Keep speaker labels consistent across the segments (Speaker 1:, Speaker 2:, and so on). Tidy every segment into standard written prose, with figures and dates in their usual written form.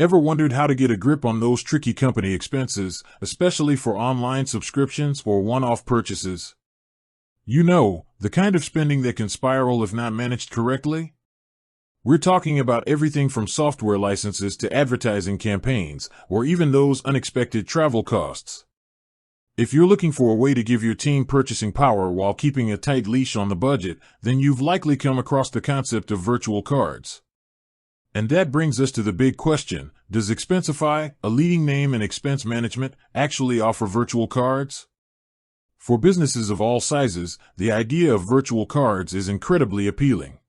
Speaker 1: Ever wondered how to get a grip on those tricky company expenses, especially for online subscriptions or one-off purchases? You know, the kind of spending that can spiral if not managed correctly? We're talking about everything from software licenses to advertising campaigns, or even those unexpected travel costs. If you're looking for a way to give your team purchasing power while keeping a tight leash on the budget, then you've likely come across the concept of virtual cards. And that brings us to the big question: does Expensify, a leading name in expense management, actually offer virtual cards? For businesses of all sizes, the idea of virtual cards is incredibly appealing.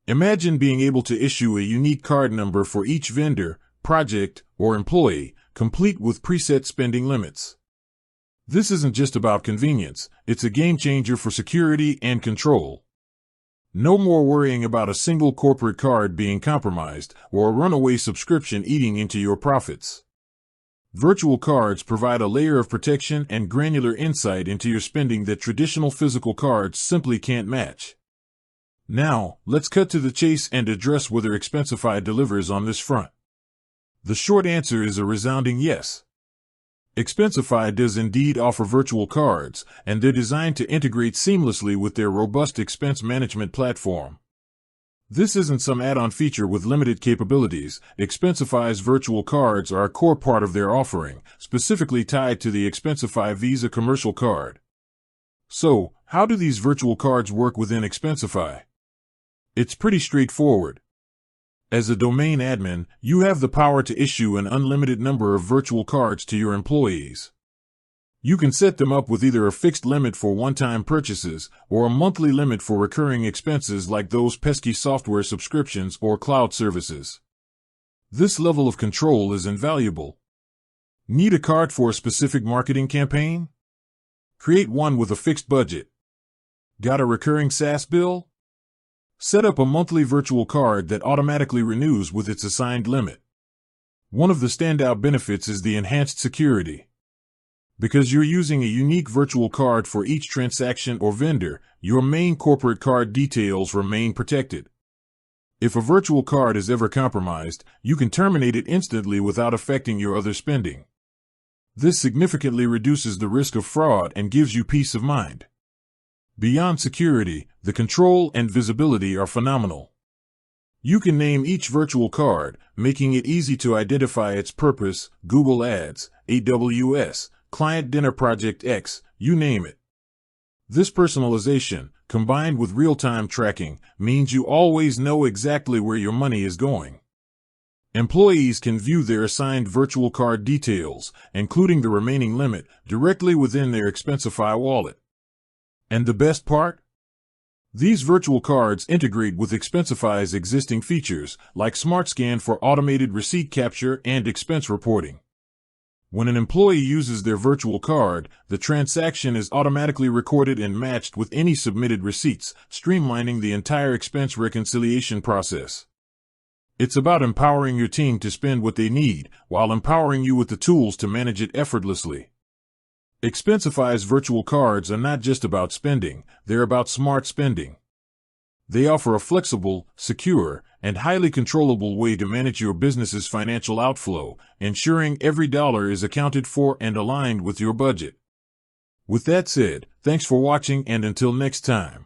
Speaker 1: Imagine being able to issue a unique card number for each vendor, project, or employee, complete with preset spending limits. This isn't just about convenience, it's a game changer for security and control. No more worrying about a single corporate card being compromised or a runaway subscription eating into your profits. Virtual cards provide a layer of protection and granular insight into your spending that traditional physical cards simply can't match. Now, let's cut to the chase and address whether Expensify delivers on this front. The short answer is a resounding yes. Expensify does indeed offer virtual cards, and they're designed to integrate seamlessly with their robust expense management platform. This isn't some add-on feature with limited capabilities. Expensify's virtual cards are a core part of their offering, specifically tied to the Expensify Visa commercial card. So, how do these virtual cards work within Expensify? It's pretty straightforward. As a domain admin, you have the power to issue an unlimited number of virtual cards to your employees. You can set them up with either a fixed limit for one-time purchases or a monthly limit for recurring expenses like those pesky software subscriptions or cloud services. This level of control is invaluable. Need a card for a specific marketing campaign? Create one with a fixed budget. Got a recurring SaaS bill? Set up a monthly virtual card that automatically renews with its assigned limit. One of the standout benefits is the enhanced security. Because you're using a unique virtual card for each transaction or vendor, your main corporate card details remain protected. If a virtual card is ever compromised, you can terminate it instantly without affecting your other spending. This significantly reduces the risk of fraud and gives you peace of mind. Beyond security, the control and visibility are phenomenal. You can name each virtual card, making it easy to identify its purpose: Google Ads, AWS, Client Dinner Project X, you name it. This personalization, combined with real-time tracking, means you always know exactly where your money is going. Employees can view their assigned virtual card details, including the remaining limit, directly within their Expensify wallet. And the best part? These virtual cards integrate with Expensify's existing features, like SmartScan for automated receipt capture and expense reporting. When an employee uses their virtual card, the transaction is automatically recorded and matched with any submitted receipts, streamlining the entire expense reconciliation process. It's about empowering your team to spend what they need, while empowering you with the tools to manage it effortlessly. Expensify's virtual cards are not just about spending, they're about smart spending. They offer a flexible, secure, and highly controllable way to manage your business's financial outflow, ensuring every dollar is accounted for and aligned with your budget. With that said, thanks for watching, and until next time.